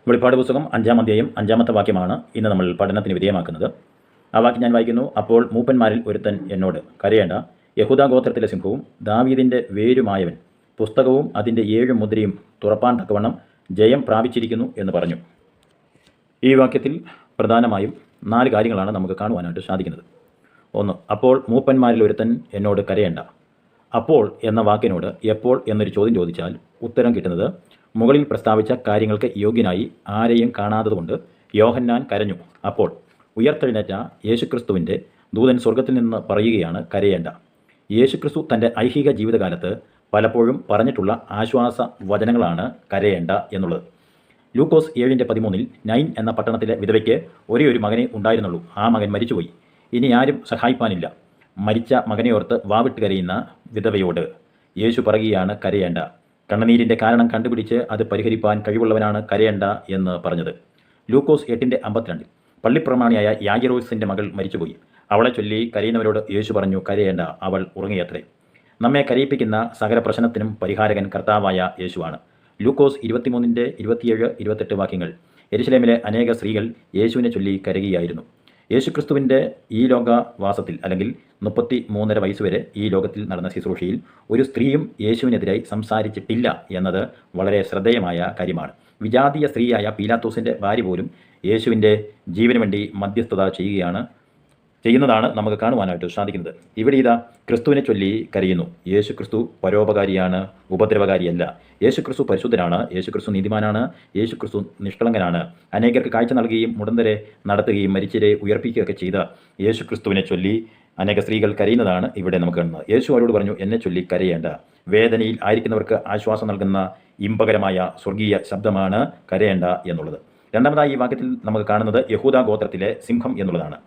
വെളിപ്പാട് പുസ്തകം 5-ാം അധ്യായം 5-ാമത്തെ വാക്യമാണ് ഇന്ന് നമ്മൾ പഠനത്തിന് വിധേയമാക്കുന്നത്. ആ വാക്യം ഞാൻ വായിക്കുന്നു. അപ്പോൾ മൂപ്പന്മാരിൽ ഒരുത്തൻ എന്നോട്, കരയേണ്ട, യഹൂദാ ഗോത്രത്തിലെ സിംഹവും ദാവീദിൻ്റെ വേരുമായവൻ പുസ്തകവും അതിൻ്റെ 7 മുദ്രയും തുറപ്പാൻ തക്കവണ്ണം ജയം പ്രാപിച്ചിരിക്കുന്നു എന്ന് പറഞ്ഞു. ഈ വാക്യത്തിൽ പ്രധാനമായും 4 കാര്യങ്ങളാണ് നമുക്ക് കാണുവാനായിട്ട് സാധിക്കുന്നത്. 1. അപ്പോൾ മൂപ്പന്മാരിൽ ഒരുത്തൻ എന്നോട് കരയേണ്ട. അപ്പോൾ എന്ന വാക്കിനോട് എപ്പോൾ എന്നൊരു ചോദ്യം ചോദിച്ചാൽ ഉത്തരം കിട്ടുന്നത് മുകളിൽ പ്രസ്താവിച്ച കാര്യങ്ങൾക്ക് യോഗ്യനായി ആരെയും കാണാത്തതുകൊണ്ട് യോഹന്നാൻ കരഞ്ഞു. അപ്പോൾ ഉയർത്തെഴുന്നേറ്റ യേശുക്രിസ്തുവിൻ്റെ ദൂതൻ സ്വർഗത്തിൽ നിന്ന് പറയുകയാണ്, കരയേണ്ട. യേശുക്രിസ്തു തൻ്റെ ഐഹിക ജീവിതകാലത്ത് പലപ്പോഴും പറഞ്ഞിട്ടുള്ള ആശ്വാസ വചനങ്ങളാണ് കരയേണ്ട എന്നുള്ളത്. ലൂക്കോസ് 7:13 നൈൻ എന്ന പട്ടണത്തിലെ വിധവയ്ക്ക് ഒരേ ഒരു മകനെ ഉണ്ടായിരുന്നുള്ളൂ. ആ മകൻ മരിച്ചുപോയി. ഇനി ആരും സഹായിപ്പാനില്ല. മരിച്ച മകനെയോർത്ത് വാവിട്ട് കരയുന്ന വിധവയോട് യേശു പറയുകയാണ്, കരയേണ്ട. കണ്ണുനീരിൻ്റെ കാരണം കണ്ടുപിടിച്ച് അത് പരിഹരിപ്പാൻ കഴിവുള്ളവനാണ് കരയേണ്ട എന്ന് പറഞ്ഞത്. ലൂക്കോസ് 8:52 പള്ളിപ്രമാണിയായ യായിറോസിൻ്റെ മകൾ മരിച്ചുപോയി. അവളെ ചൊല്ലി കരയുന്നവരോട് യേശു പറഞ്ഞു, കരയേണ്ട, അവൾ ഉറങ്ങിയത്രേ. നമ്മെ കരയിപ്പിക്കുന്ന സകല പ്രശ്നത്തിനും പരിഹാരകൻ കർത്താവായ യേശുവാണ്. ലൂക്കോസ് 23:27-28 വാക്യങ്ങൾ. യെരുശലേമിലെ അനേക സ്ത്രീകൾ യേശുവിനെ ചൊല്ലി കരയുകയായിരുന്നു. യേശുക്രിസ്തുവിൻ്റെ ഈ ലോകവാസത്തിൽ അല്ലെങ്കിൽ 33.5 വയസ്സുവരെ ഈ ലോകത്തിൽ നടന്ന ശുശ്രൂഷയിൽ ഒരു സ്ത്രീയും യേശുവിനെതിരായി സംസാരിച്ചിട്ടില്ല എന്നത് വളരെ ശ്രദ്ധേയമായ കാര്യമാണ്. വിജാതീയ സ്ത്രീയായ പീലാത്തോസിൻ്റെ ഭാര്യ പോലും യേശുവിൻ്റെ ജീവന് വേണ്ടി മധ്യസ്ഥത ചെയ്യുന്നതാണ് നമുക്ക് കാണുവാനായിട്ട് സാധിക്കുന്നത്. ഇവിടെ ഇതാ ക്രിസ്തുവിനെ ചൊല്ലി കരയുന്നു. യേശു ക്രിസ്തു പരോപകാരിയാണ്, ഉപദ്രവകാരിയല്ല. യേശു ക്രിസ്തു പരിശുദ്ധനാണ്, യേശു ക്രിസ്തു നീതിമാനാണ്, യേശു ക്രിസ്തു നിഷ്കളങ്കനാണ്. അനേകർക്ക് കാഴ്ച നൽകുകയും മുടന്തരെ നടത്തുകയും മരിച്ചവരെ ഉയർപ്പിക്കുകയൊക്കെ ചെയ്ത യേശു ക്രിസ്തുവിനെ ചൊല്ലി അനേക സ്ത്രീകൾ കരയുന്നതാണ് ഇവിടെ നമുക്ക് കാണുന്നത്. യേശു അവരോട് പറഞ്ഞു, എന്നെ ചൊല്ലി കരയേണ്ട. വേദനയിൽ ആയിരിക്കുന്നവർക്ക് ആശ്വാസം നൽകുന്ന ഇമ്പകരമായ സ്വർഗീയ ശബ്ദമാണ് കരയേണ്ട എന്നുള്ളത്. രണ്ടാമതായി ഈ വാക്യത്തിൽ നമുക്ക് കാണുന്നത് യഹൂദാ ഗോത്രത്തിലെ സിംഹം എന്നുള്ളതാണ്.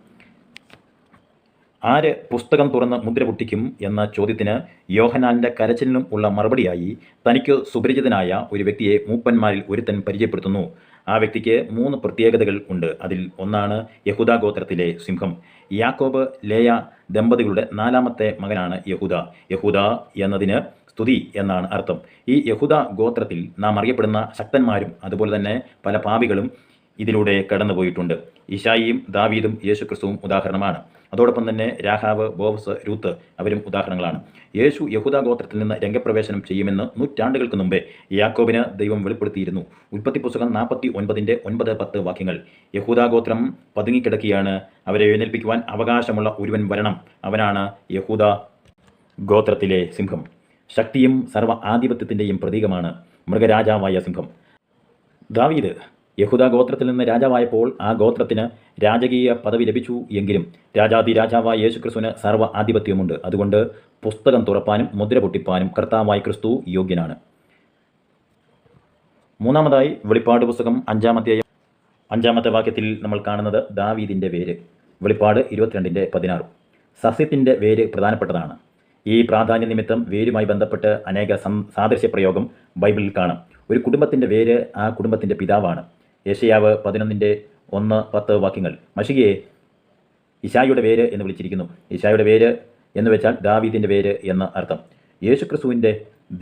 ആര് പുസ്തകം തുറന്ന് മുദ്ര പൊട്ടിക്കും എന്ന ചോദ്യത്തിന് യോഹന്നാൻ്റെ കരച്ചിലിനും ഉള്ള മറുപടിയായി തനിക്ക് സുപരിചിതനായ ഒരു വ്യക്തിയെ മൂപ്പന്മാരിൽ ഒരുത്തൻ പരിചയപ്പെടുത്തുന്നു. ആ വ്യക്തിക്ക് 3 പ്രത്യേകതകൾ ഉണ്ട്. അതിൽ ഒന്നാണ് യഹൂദാ ഗോത്രത്തിലെ സിംഹം. യാക്കോബ് ലേയ ദമ്പതികളുടെ 4ാമത്തെ മകനാണ് യഹൂദ. യഹൂദ എന്നതിന് സ്തുതി എന്നാണ് അർത്ഥം. ഈ യഹൂദാ ഗോത്രത്തിൽ നാം അറിയപ്പെടുന്ന ശക്തന്മാരും അതുപോലെ തന്നെ പല പാപികളും ഇതിലൂടെ കടന്നുപോയിട്ടുണ്ട്. ഇശായിയും ദാവീദും യേശുക്രിസ്തുവും ഉദാഹരണമാണ്. അതോടൊപ്പം തന്നെ രാഹാവ്, ബോവസ്, രൂത്ത് അവരും ഉദാഹരണങ്ങളാണ്. യേശു യഹൂദാ ഗോത്രത്തിൽ നിന്ന് രംഗപ്രവേശനം ചെയ്യുമെന്ന് നൂറ്റാണ്ടുകൾക്ക് മുമ്പേ യാക്കോബിന് ദൈവം വെളിപ്പെടുത്തിയിരുന്നു. ഉൽപ്പത്തി പുസ്തകം 49:9-10 വാക്യങ്ങൾ. യഹൂദാ ഗോത്രം പതുങ്ങിക്കിടക്കുകയാണ്. അവരെ എഴുന്നേൽപ്പിക്കുവാൻ അവകാശമുള്ള ഒരുവൻ വരണം. അവനാണ് യഹൂദാ ഗോത്രത്തിലെ സിംഹം. ശക്തിയും സർവ്വ ആധിപത്യത്തിൻ്റെയും പ്രതീകമാണ് മൃഗരാജാവായ സിംഹം. ദാവീദ് യഹൂദാ ഗോത്രത്തിൽ നിന്ന് രാജാവായപ്പോൾ ആ ഗോത്രത്തിന് രാജകീയ പദവി ലഭിച്ചു. എങ്കിലും രാജാതിരാജാവായ യേശുക്രിസ്തുവിന് സർവ്വ ആധിപത്യമുണ്ട്. അതുകൊണ്ട് പുസ്തകം തുറപ്പാനും മുദ്ര പൊട്ടിപ്പാനും കർത്താവായ ക്രിസ്തു യോഗ്യനാണ്. മൂന്നാമതായി വെളിപ്പാട് പുസ്തകം 5-ാം അധ്യായം 5-ാമത്തെ വാക്യത്തിൽ നമ്മൾ കാണുന്നത് ദാവീദിൻ്റെ വേര്. വെളിപ്പാട് 22:16 സസ്യത്തിൻ്റെ വേര് പ്രധാനപ്പെട്ടതാണ്. ഈ പ്രാധാന്യ നിമിത്തം വേരുമായി ബന്ധപ്പെട്ട് അനേക സാദൃശ്യപ്രയോഗം ബൈബിളിൽ കാണാം. ഒരു കുടുംബത്തിൻ്റെ വേര് ആ കുടുംബത്തിൻ്റെ പിതാവാണ്. യെശയ്യാവ് 11:1-10 വാക്യങ്ങൾ. മശികയെ ഇശായിയുടെ വേര് എന്ന് വിളിച്ചിരിക്കുന്നു. ഇശായിയുടെ വേര് എന്ന് വെച്ചാൽ ദാവീദിൻ്റെ വേര് എന്ന അർത്ഥം. യേശുക്രിസ്തുവിൻ്റെ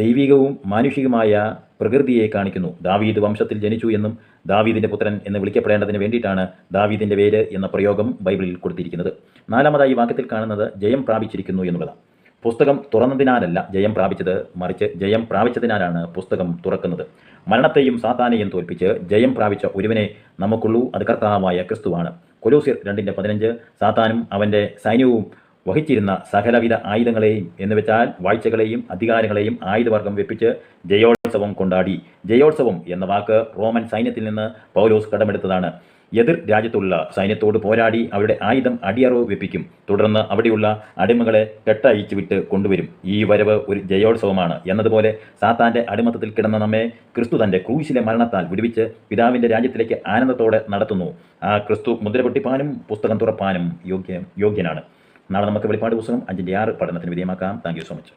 ദൈവികവും മാനുഷികമായ പ്രകൃതിയെ കാണിക്കുന്നു. ദാവീദ് വംശത്തിൽ ജനിച്ചു എന്നും ദാവീദിൻ്റെ പുത്രൻ എന്ന് വിളിക്കപ്പെടേണ്ടതിന് വേണ്ടിയിട്ടാണ് ദാവീദിൻ്റെ വേര് എന്ന പ്രയോഗം ബൈബിളിൽ കൊടുത്തിരിക്കുന്നത്. 4-മതായി ഈ വാക്യത്തിൽ കാണുന്നത് ജയം പ്രാപിച്ചിരിക്കുന്നു എന്നുള്ളതാണ്. പുസ്തകം തുറന്നതിനാലല്ല ജയം പ്രാപിച്ചത്, മറിച്ച് ജയം പ്രാപിച്ചതിനാലാണ് പുസ്തകം തുറക്കുന്നത്. മരണത്തെയും സാത്താനെയും തോൽപ്പിച്ച് ജയം പ്രാപിച്ച ഒരുവനെ നമുക്കുള്ളൂ. അത് കർത്താവായ ക്രിസ്തുവാണ്. കൊലോസ്യർ 2:15 സാത്താനും അവൻ്റെ സൈന്യവും വഹിച്ചിരുന്ന സകലവിധ ആയുധങ്ങളെയും എന്നുവെച്ചാൽ വാഴ്ചകളെയും അധികാരങ്ങളെയും ആയുധവർഗം വെപ്പിച്ച് ജയോത്സവം കൊണ്ടാടി. ജയോത്സവം എന്ന വാക്ക് റോമൻ സൈന്യത്തിൽ നിന്ന് പൗലോസ് കടമെടുത്തതാണ്. എതിർ രാജ്യത്തുള്ള സൈന്യത്തോട് പോരാടി അവരുടെ ആയുധം അടിയറവ് വെപ്പിക്കും. തുടർന്ന് അവിടെയുള്ള അടിമകളെ കെട്ടയച്ചു വിട്ട് കൊണ്ടുവരും. ഈ വരവ് ഒരു ജയോത്സവമാണ്. എന്നതുപോലെ സാത്താൻ്റെ അടിമത്തത്തിൽ കിടന്ന നമ്മെ ക്രിസ്തു തൻ്റെ ക്രൂശിലെ മരണത്താൽ വിടുവിച്ച് പിതാവിൻ്റെ രാജ്യത്തിലേക്ക് ആനന്ദത്തോടെ നടത്തുന്നു. ആ ക്രിസ്തു മുദ്ര പൊട്ടിപ്പാനും പുസ്തകം തുറപ്പാനും യോഗ്യനാണ്. നാളെ നമുക്ക് വെളിപ്പാട് പുസ്തകം 5-6 പഠനത്തിന് വിധേയമാക്കാം. Thank you so much.